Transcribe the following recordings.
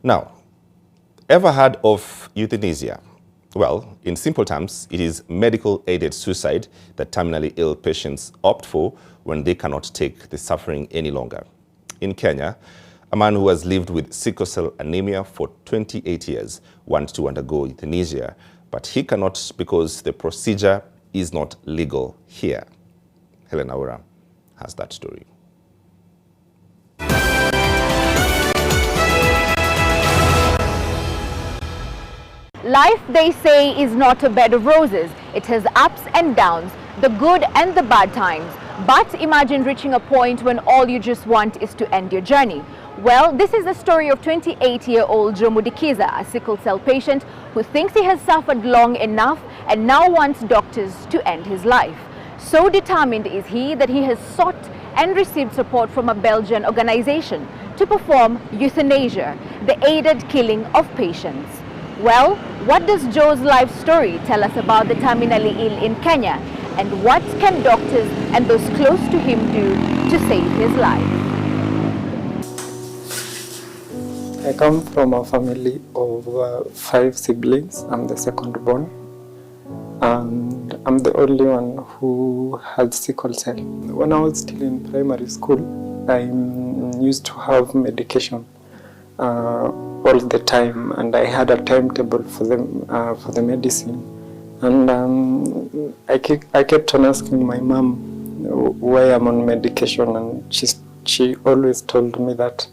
Now, ever heard of euthanasia? Well, in simple terms, it is medical-aided suicide that terminally ill patients opt for when they cannot take the suffering any longer. In Kenya, a man who has lived with sickle cell anemia for 28 years wants to undergo euthanasia, but he cannot because the procedure is not legal here. Helen Aura has that story. Life, they say, is not a bed of roses. It has ups and downs, the good and the bad times. But imagine reaching a point when all you just want is to end your journey. Well, this is the story of 28-year-old Mudikiza, a sickle cell patient who thinks he has suffered long enough and now wants doctors to end his life. So determined is he that he has sought and received support from a Belgian organization to perform euthanasia, the aided killing of patients. Well, what does Joe's life story tell us about the terminally ill in Kenya? And what can doctors and those close to him do to save his life? I come from a family of 5 siblings. I'm the second born. And I'm the only one who had sickle cell. When I was still in primary school, I used to have medication all the time, and I had a timetable for the medicine. And I kept on asking my mom why I'm on medication, and she always told me that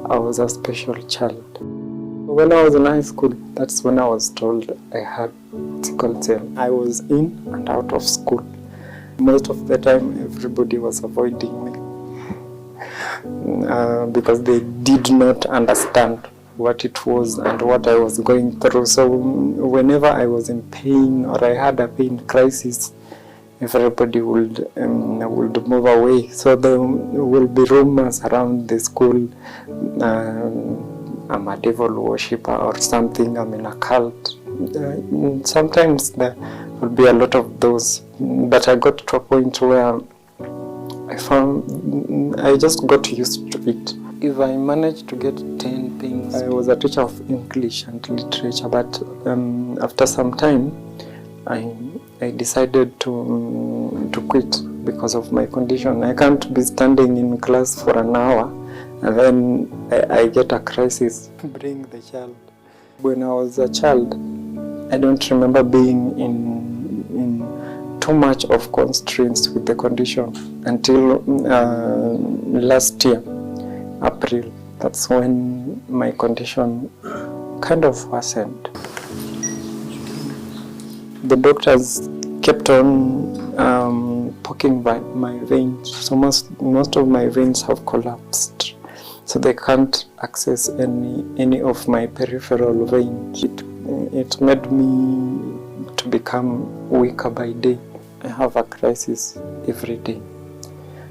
I was a special child. When I was in high school, that's when I was told I had sickle cell. I was in and out of school. Most of the time, everybody was avoiding me because they did not understand what it was and what I was going through. So whenever I was in pain or I had a pain crisis, everybody would move away. So there will be rumors around the school, I'm a devil worshipper or something, I'm in a cult. Sometimes there will be a lot of those, but I got to a point where I just got used to it. If I managed to get 10 things, I was a teacher of English and literature, but after some time, I decided to quit because of my condition. I can't be standing in class for an hour and then I get a crisis. Bring the child. When I was a child, I don't remember being in too much of constraints with the condition until last year, April. That's when my condition kind of worsened. The doctors kept on poking my veins, so most of my veins have collapsed, so they can't access any of my peripheral veins. It made me to become weaker by day. I have a crisis every day,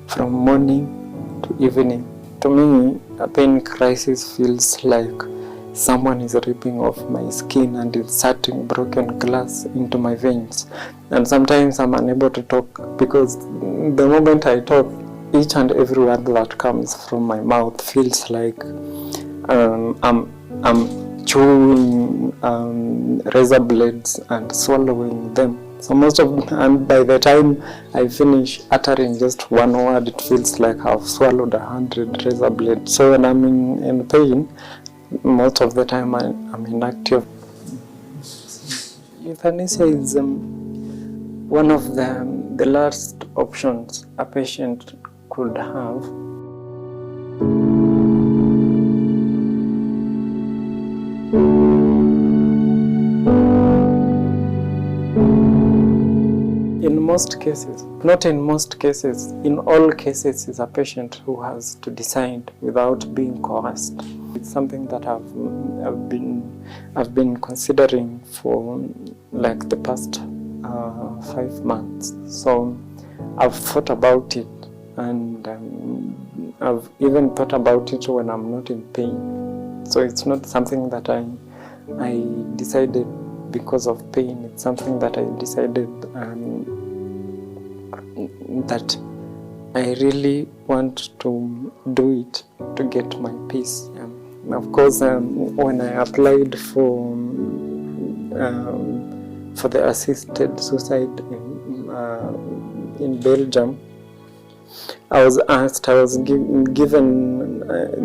from morning to evening. To me, a pain crisis feels like someone is ripping off my skin and inserting broken glass into my veins. And sometimes I'm unable to talk because the moment I talk, each and every word that comes from my mouth feels like I'm chewing razor blades and swallowing them. So and by the time I finish uttering just one word, it feels like I've swallowed 100 razor blades. So when I'm in pain, most of the time I'm inactive. Euthanasia is one of the last options a patient could have. In most cases, not in most cases, in all cases, is a patient who has to decide without being coerced. It's something that I've been considering for like the past 5 months. So I've thought about it, and I've even thought about it when I'm not in pain. So it's not something that I decided because of pain. It's something that I decided that I really want to do it to get my peace. Of course, when I applied for the assisted suicide in Belgium, I was given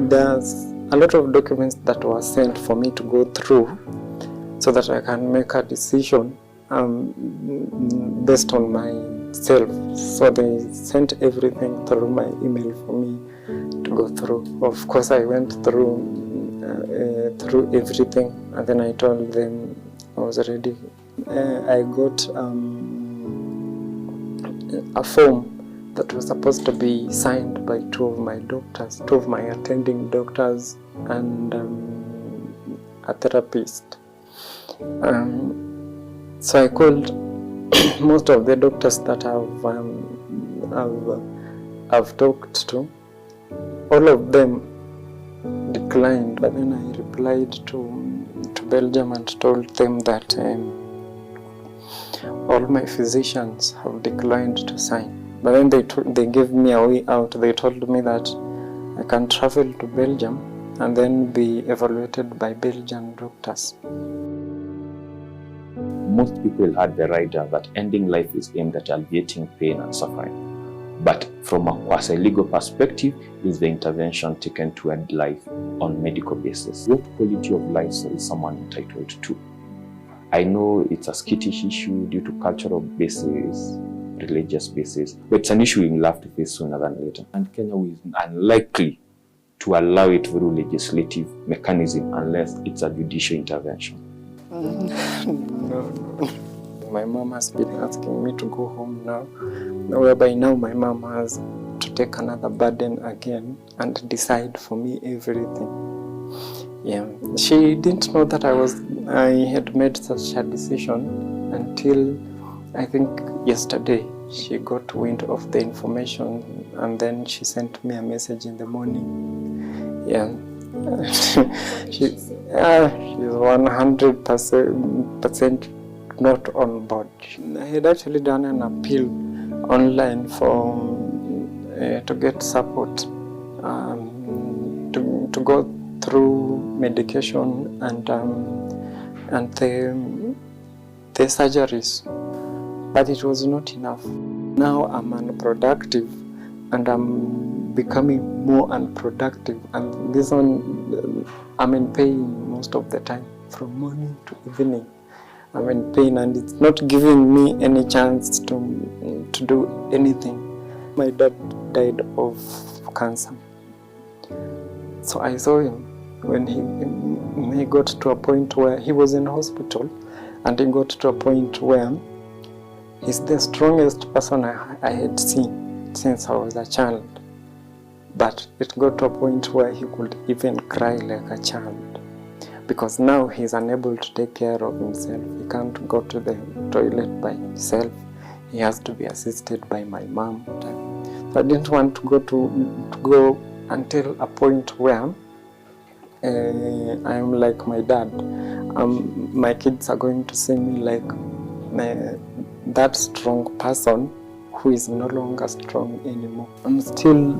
there's a lot of documents that were sent for me to go through so that I can make a decision based on myself. So they sent everything through my email for me to go through. Of course, I went through everything, and then I told them I was ready. I got a form that was supposed to be signed by two of my attending doctors, and a therapist. So I called most of the doctors that I've talked to. All of them declined, but then I replied to Belgium and told them that all my physicians have declined to sign. But then they gave me a way out. They told me that I can travel to Belgium and then be evaluated by Belgian doctors. Most people had the idea that ending life is aimed at alleviating pain and suffering. But from a quasi-legal perspective, is the intervention taken to end life on medical basis? What quality of life is someone entitled to? I know it's a skittish issue due to cultural basis, religious basis, but it's an issue we will have to face sooner than later. And Kenya is unlikely to allow it through legislative mechanism unless it's a judicial intervention. No. My mom has been asking me to go home now, whereby now my mom has to take another burden again and decide for me everything. Yeah, she didn't know that I had made such a decision until I think yesterday. She got wind of the information and then she sent me a message in the morning. Yeah, she's 100% not on board. I had actually done an appeal online for to get support to go through medication and the surgeries, but it was not enough. Now I'm unproductive and I'm becoming more unproductive, and this one I'm in pain most of the time, from morning to evening. I'm in pain and it's not giving me any chance to do anything. My dad died of cancer. So I saw him when he got to a point where he was in hospital, and he got to a point where he's the strongest person I had seen since I was a child. But it got to a point where he could even cry like a child, because now he's unable to take care of himself. He can't go to the toilet by himself. He has to be assisted by my mom. So I didn't want to go until a point where I'm like my dad. My kids are going to see me like that strong person who is no longer strong anymore. I'm still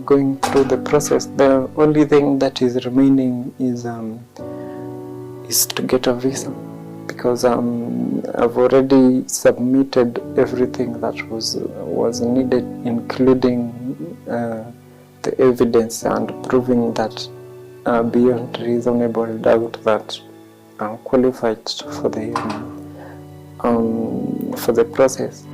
going through the process. The only thing that is remaining is to get a visa, because I've already submitted everything that was needed, including the evidence and proving that beyond reasonable doubt that I'm qualified for the process.